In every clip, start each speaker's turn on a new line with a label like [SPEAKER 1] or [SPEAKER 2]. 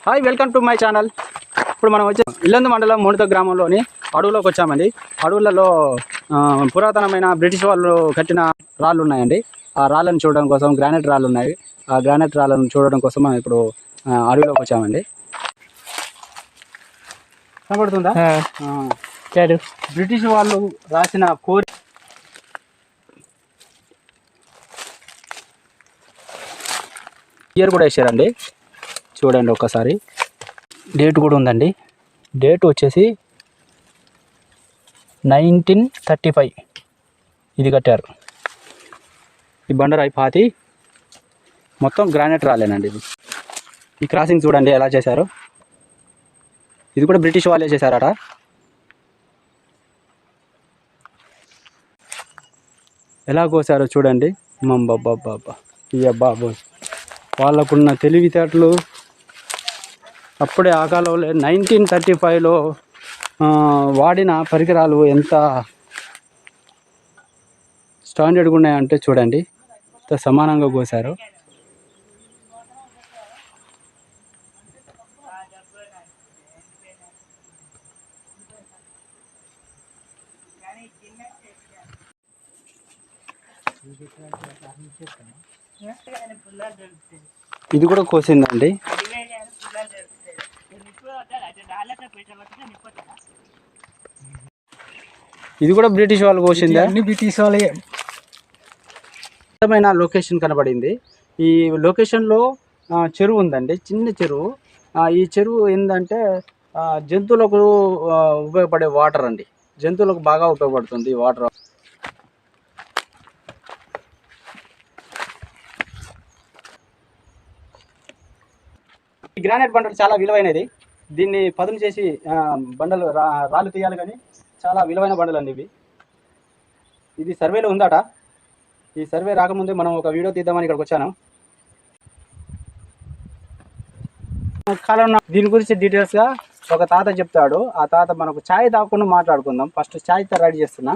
[SPEAKER 1] Hi, welcome to my channel. ఇప్పుడు మనం వచ్చి ఇల్లందు మండలం మునిత గ్రామంలోని అడవులోకి వచ్చామండి. అడవులలో పురాతనమైన బ్రిటిష్ వాళ్ళు కట్టిన రాళ్ళు ఉన్నాయండి. ఆ రాళ్ళను చూడడం కోసం గ్రానైట్ రాళ్ళు ఉన్నాయి. ఆ గ్రానైట్ రాళ్ళను చూడడం కోసం మనం ఇప్పుడు అడవిలోకి వచ్చామండి. కనబడుతుందా? బ్రిటిష్ వాళ్ళు రాసిన కోరి ఇయర్ కూడా వేసారండి. చూడండి ఒకసారి, డేట్ కూడా ఉందండి. డేట్ వచ్చేసి 1935 ఇది కట్టారు. ఈ బండరాయి పాతి మొత్తం గ్రానైట్ రాలేనండి. ఇది ఈ క్రాసింగ్ చూడండి ఎలా చేశారు. ఇది కూడా బ్రిటిష్ వాళ్ళే చేశారట. ఎలా కోసారో చూడండి. బాబా ఇయ్య బాబు, వాళ్ళకున్న తెలివితేటలు అప్పుడే ఆ కాలంలో 1935లో వాడిన పరికరాలు ఎంత స్టాండర్డ్గా ఉన్నాయంటే చూడండి, ఎంత సమానంగా కోసారు. ఇది కూడా కోసిందండి. ఇది కూడా బ్రిటిష్ వాళ్ళు కోసింది. అన్ని బ్రిటిష్ వాళ్ళే. అందమైన లొకేషన్ కనబడింది. ఈ లొకేషన్లో చెరువు ఉందండి, చిన్న చెరువు. ఈ చెరువు ఏంటంటే జంతువులకు ఉపయోగపడే వాటర్ అండి. జంతువులకు బాగా ఉపయోగపడుతుంది ఈ వాటర్. ఈ గ్రానైట్ బండలు చాలా విలువైనది. దీన్ని పదును చేసి బండలు రాళ్ళు తీయాలి, కానీ చాలా విలువైన బండలు అండి ఇవి. ఇది సర్వేలో ఉందట. ఈ సర్వే రాకముందే మనం ఒక వీడియో తీద్దామని ఇక్కడికి వచ్చాను. కాలం దీని గురించి డీటెయిల్స్గా ఒక తాత చెప్తాడు. ఆ తాత మనకు ఛాయ్ తాగకుండా మాట్లాడుకుందాం. ఫస్ట్ ఛాయ్ రెడీ చేస్తున్నా.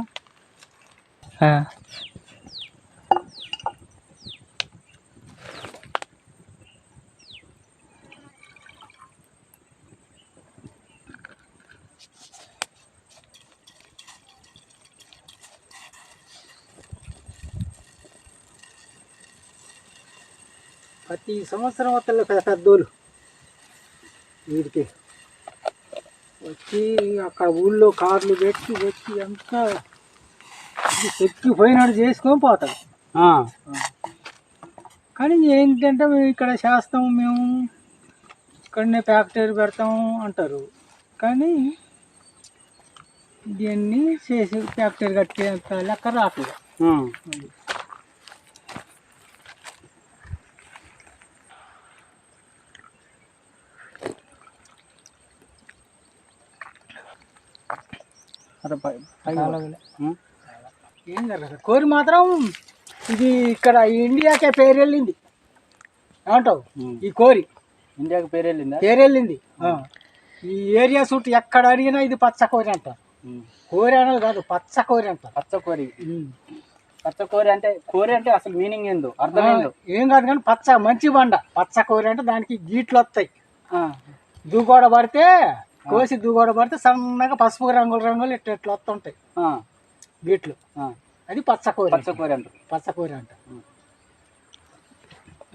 [SPEAKER 1] ప్రతి సంవత్సరం వస్తలే పెద్దోళ్ళు వీడికి వచ్చి అక్కడ ఊళ్ళో కార్లు పెట్టి అంతా ఎక్కిపోయినట్టు చేసుకొని పోతాడు. కానీ ఏంటంటే ఇక్కడ చేస్తాం మేము, ఇక్కడనే ఫ్యాక్టరీ పెడతాం అంటారు. కానీ దీన్ని చేసి ఫ్యాక్టరీ కట్టేంత లెక్క రావట్లేదు. ఏం జరగదు. కోరి మాత్రం ఇది ఇక్కడ ఇండియాకే పేరు వెళ్ళింది. ఏమంటావు? ఈ కోరి ఇండియాకి పేరు వెళ్ళింది. ఈ ఏరియా చుట్టూ ఎక్కడ అడిగినా ఇది పచ్చ కోరి అంట. కోరి అనేది కాదు, పచ్చ కోరి అంట. పచ్చ కోరి అంటే కోరి అంటే అసలు మీనింగ్ ఏందో అర్థం ఏందో ఏం కాదు, కానీ పచ్చ మంచి బండ. పచ్చ కోరి అంటే దానికి గీట్లు వస్తాయి. దూగోడ పడితే కోసి దూగోడ పడితే సన్నగా పసుపు రంగులు ఇట్లా వస్తుంటాయి గీట్లు. అది పచ్చకూర అంట.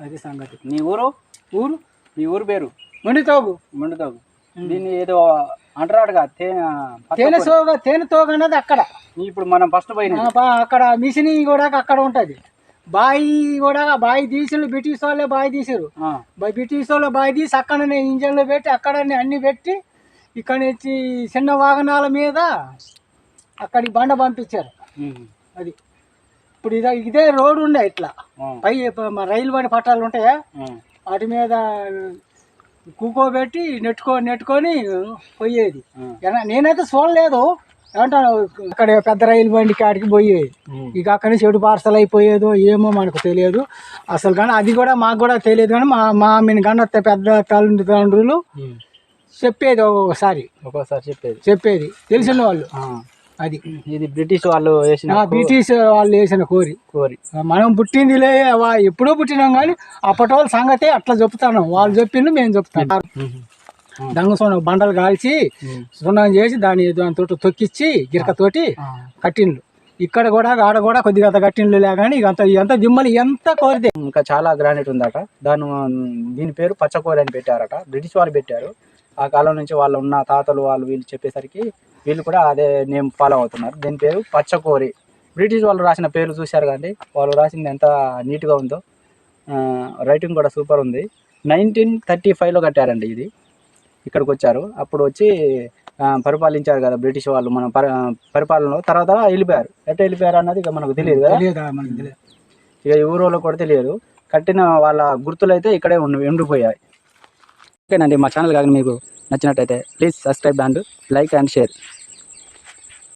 [SPEAKER 1] అది సంగతి. నీ ఊరు పేరు మొండితోగు. దీన్ని ఏదో అంటారుగా తేనె తోగ అన్నది అక్కడ. ఇప్పుడు మనం ఫస్ట్ పోయిన అక్కడ మిషన్ కూడా అక్కడ ఉంటది. బాయి తీసి బ్రిటిష్ వాళ్ళే బాయి తీసారు. బ్రిటిష్ వాళ్ళే బాయి తీసి అక్కడనే ఇంజన్లు పెట్టి అక్కడనే అన్ని పెట్టి ఇక్కడ నుంచి చిన్న వాహనాల మీద అక్కడికి బండ పంపించారు. అది ఇప్పుడు ఇదే రోడ్డు ఉండే ఇట్లా పై రైలు బండి పట్టాలు ఉంటాయా, వాటి మీద కూకోబెట్టి నెట్టుకొని పోయేది. నేనైతే చూడలేదు. ఏమంటాను, అక్కడ పెద్ద రైలు బండి కాడికి పోయేది. ఇక అక్కడి నుంచి చెడు పార్సల్ అయిపోయేదో ఏమో మనకు తెలియదు అసలు. కానీ అది కూడా మాకు కూడా తెలియదు. కానీ మా గన్నత్త పెద్ద తల్లిదండ్రులు చెప్పేది ఒక్కొక్కసారి చెప్పేది తెలిసిన వాళ్ళు. అది
[SPEAKER 2] ఇది బ్రిటిష్ వాళ్ళు వేసిన
[SPEAKER 1] బ్రిటిష్ వాళ్ళు వేసిన కోరి
[SPEAKER 2] కోరి.
[SPEAKER 1] మనం పుట్టిందిలే ఎప్పుడో పుట్టినాం కానీ అప్పటి వాళ్ళ సంగతే అట్లా చెప్తాను. వాళ్ళు చెప్పిండు మేము చెప్తాం. దంగ సోన బండలు కాల్చి సున్నం చేసి దానితో తొక్కిచ్చి గిరకతోటి కట్టిండ్లు. ఇక్కడ కూడా ఆడ కూడా కొద్దిగా అంత కట్టిండ్లు లే కానీ ఎంత దిమ్మలు ఎంత కోరితే.
[SPEAKER 2] ఇంకా చాలా గ్రానైట్ ఉందట. దీని పేరు పచ్చకోరి అని పెట్టారట. బ్రిటిష్ వాళ్ళు పెట్టారు. ఆ కాలం నుంచి వాళ్ళు ఉన్న తాతలు వాళ్ళు వీళ్ళు చెప్పేసరికి వీళ్ళు కూడా అదే నేమ్ ఫాలో అవుతున్నారు. దీని పేరు పచ్చకోరి. బ్రిటిష్ వాళ్ళు రాసిన పేరు చూశారు కానీ వాళ్ళు రాసింది ఎంత నీట్గా ఉందో. రైటింగ్ కూడా సూపర్ ఉంది. 1935లో కట్టారండి ఇది. ఇక్కడికి వచ్చారు. అప్పుడు వచ్చి పరిపాలించారు కదా బ్రిటిష్ వాళ్ళు. మన పరిపాలనలో తర్వాత వెళ్ళిపోయారు. ఎట్లా వెళ్ళిపోయారు అన్నది ఇక మనకు తెలియదు కదా. ఇక ఈ ఊరోళ్ళకి కూడా తెలియదు. కట్టిన వాళ్ళ గుర్తులు అయితే ఇక్కడే ఉండిపోయాయి. ఓకేనండి, మా ఛానల్ కానీ మీకు నచ్చినట్టయితే please subscribe and like and share.